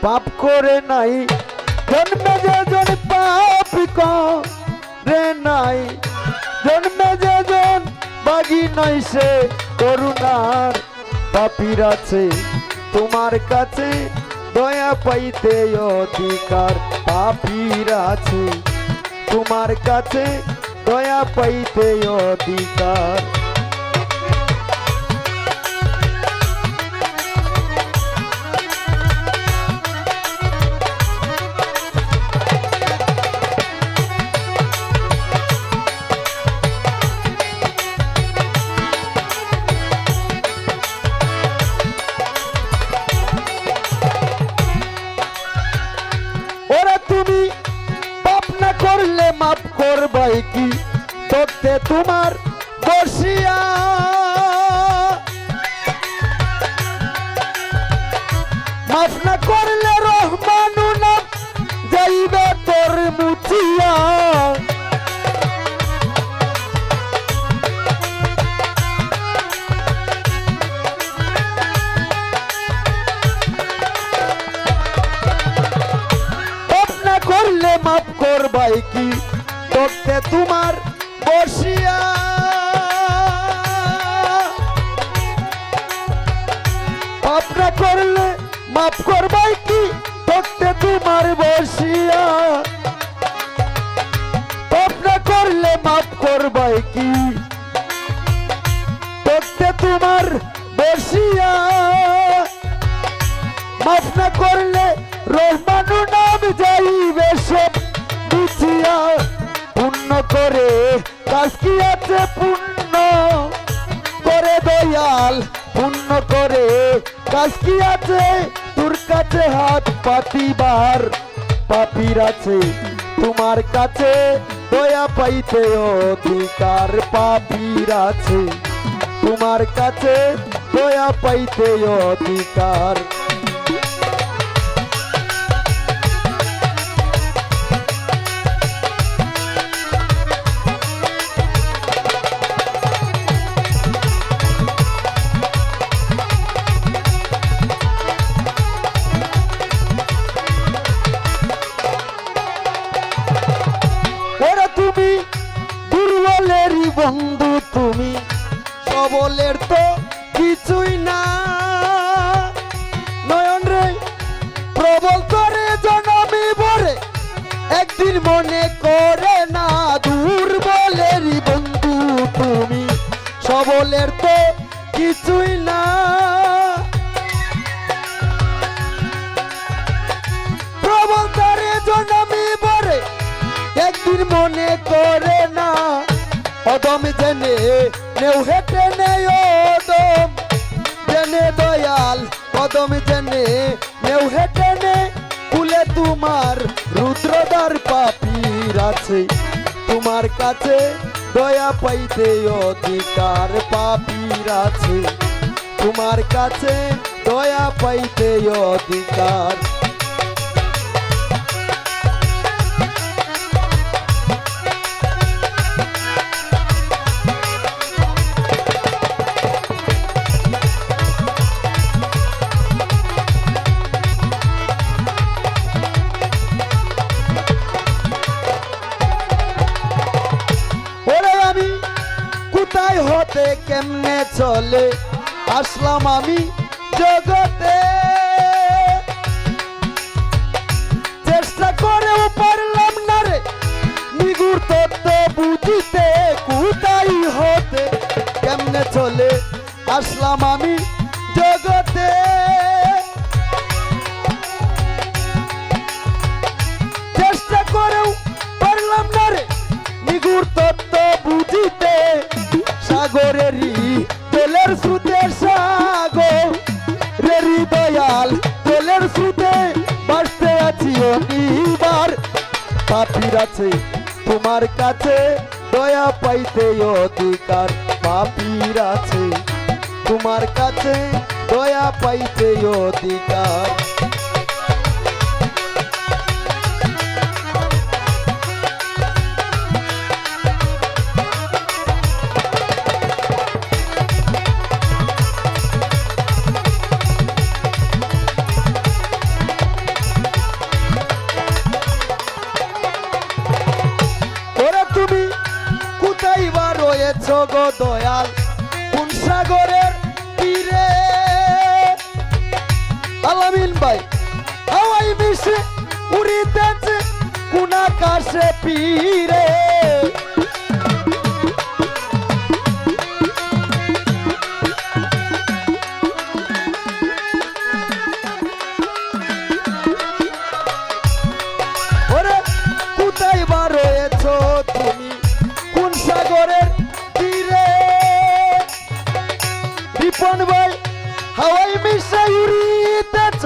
পাপ করে নাই জন্মে যে জন পাপ করে নাই জন্মে যে জন বাগি নয় সে করুণার পাপীর আছে তোমার কাছে দয়া পাইতে অধিকার পাপীর আছে তোমার কাছে দয়া পাইতে অধিকার করলে মাফ করবাই কি তোকে তোমার বসিয়া মাফ না করলে রহমানু না যাইবে তোর মুছিয়া করলে মাফ করবাই কি তোকে তোমার বসিয়া পাপ না করলে মাফ করবাই কি তোকে তোমার বসিয়া পাপ না করলে মাফ করবাই কি তোকে তোমার বসিয়া মাফ না করলে রহমানু নাম যাইবে সব বুঝিয়া পুণ্য করে কাজ কি আছে পুণ্য করে দয়াল পুণ্য করে কাজ কি আছে তোর কাছে হাত পাতিবার পাপীর আছে তোমার কাছে দয়া পাইতে অধিকার পাপীর আছে তোমার কাছে দয়া পাইতে অধিকার বন্ধু তুমি সবলের তো কিছুই না নয়ন রে প্রবল করে জনমি ভরে একদিন মনে করে না দুর্বলেরই বন্ধু তুমি সবলের তো কিছুই না প্রবল করে জনমি ভরে একদিন মনে করে না অদম জেনে নেও হেঁটে নেই অদম জেনে দয়াল অদম জেনে নেও হেঁটে নে কুলে তোমার রুদ্রদার পাপীর আছে তোমার কাছে দয়া পাইতে অধিকার পাপীর আছে তোমার কাছে দয়া পাইতে অধিকার হতে কেমনে চলে আসলাম আমি জগতে চেষ্টা করেও পারলাম না রে নিগুড় তত্ত্ব বুঝিতে কোথায় হতে কেমনে চলে আসলাম আমি জগতে চেষ্টা করেও পারলাম না রে নিগুড় তত্ত্ব বুঝিতে সাগরেরই তেলের স্রোতে সাগর রেরি দয়াল তেলের স্রোতে বাঁচতে আছি অনিবার পাপীর আছে তোমার কাছে দয়া পাইতে অধিকার পাপীর আছে তোমার কাছে দয়া পাইতে অধিকার গো দয়াল কোন সাগরের তীরে আলামিন ভাই হাওয়াই মিশে উড়িতেছে কোন আকাশে পীরে ওরে কোথায় বা রয়েছ তুমি কোন সাগরের তীরে বিপন ভাই হাওয়াই মিশে উড়িতেছ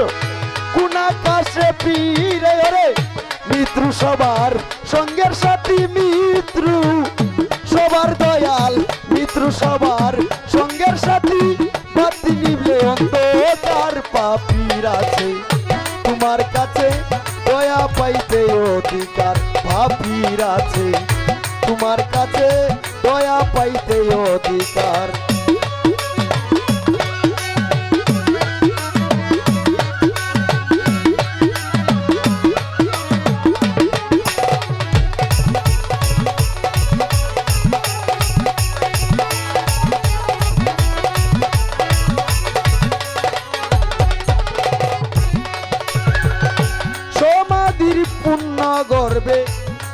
কোন আকাশে পীরে ওরে মিত্র সবার সঙ্গের সাথী মিত্র সবার দয়াল মিত্র সবার সঙ্গের সাথী বাতি নিভলে অন্ধকার পাপীর আছে তোমার কাছে দয়া পাইতে অধিকার পাপীর আছে তোমার কাছে দয়া পাইতে অধিকার পুণ্য গর্বে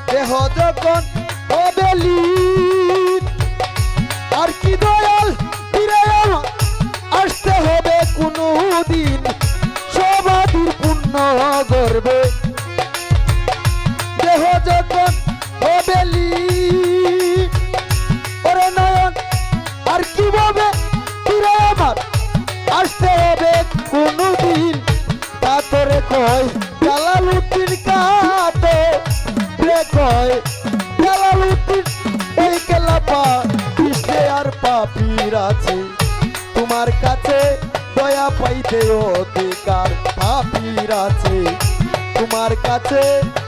দেহ যখন হবে লীন আর কি দয়াল ফিরে আসতে হবে কোনো দিন সমাধির পুণ্য গর্বে দেহ যখন হবে লীন ওরে নয়ন আর কিভাবে ফিরে আমার আসতে হবে কোনো দিন তা তোরে কয় জালালউদ্দিন কাতে রে কয় জালালউদ্দিন ওই কেলাপা কৃষ্ণে আর পাপীর আছে তোমার কাছে দয়া পাইতে অধিকার পাপীর আছে তোমার কাছে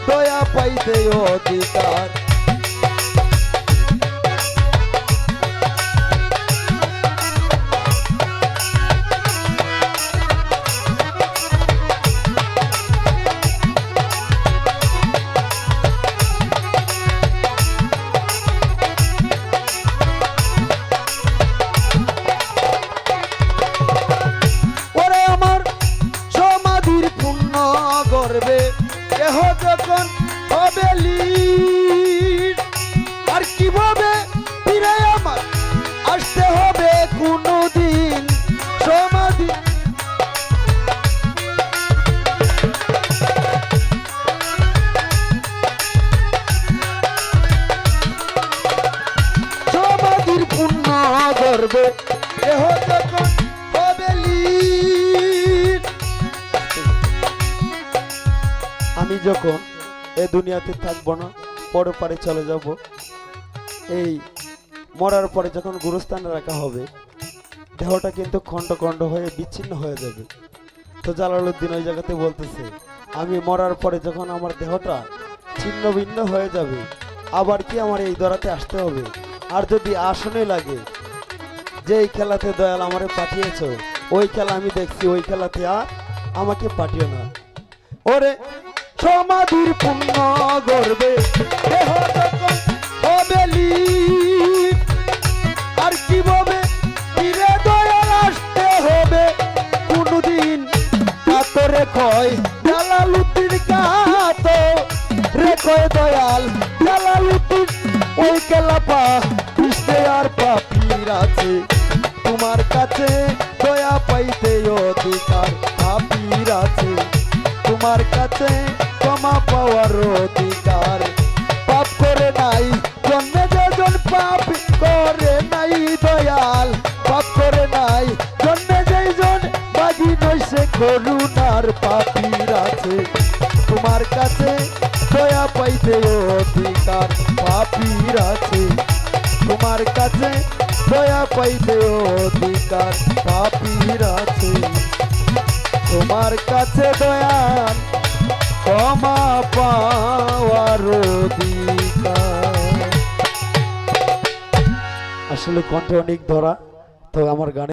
দয়া পাইতে অধিকার করবে দেহ যখন হবে লীন আর কিভাবে ফিরে আমার আসতে হবে কোনো দিন সমাধি সমাধির পুণ্য করবে দেহ যখন হবে লীন আমি যখন এই দুনিয়াতে থাকবো না পরপারে চলে যাব এই মরার পরে যখন গুরুস্থানে রাখা হবে দেহটা কিন্তু খণ্ড খণ্ড হয়ে বিচ্ছিন্ন হয়ে যাবে তো জালালউদ্দিন ওই জায়গাতে বলতেছে আমি মরার পরে যখন আমার দেহটা ছিন্ন ভিন্ন হয়ে যাবে আবার কি আমার এই দরাতে আসতে হবে আর যদি আসনে লাগে যে এই খেলাতে দয়াল আমারে পাঠিয়েছো ওই খেলা আমি দেখছি ওই খেলাতে আর আমাকে পাঠিও না ওরে সমাধির পুণ্য গর্বে দেহ যখন হবে লীন আর কিভাবে ফিরে দয়াল আসতে হবে কোনদিন কাতরে কয় জালালউদ্দিন কাত রে কয় দয়াল জালালউদ্দিন ওই কেলাপা কৃষ্ণে আর পাপীর আছে তোমার কাছে দয়া পাইতে অধিকার পাপীর আছে তোমার কাছে ক্ষমা পাওয়ার অধিকার পাপ করে নাই জন্মে যেজন পাপ করে নাই দয়াল পাপ করে নাই জন্মে যেজন বাগি নইছে করুণার পাপীর আছে তোমার কাছে দয়া পাইতে অধিকার পাপীর আছে তোমার কাছে দয়া পাইতে অধিকার পাপীর আছে তোমার কাছে দয়াল ক্ষমা পাওয়ার অধিকার আসলে কণ্ঠে অনেক ধরা তো আমার গানে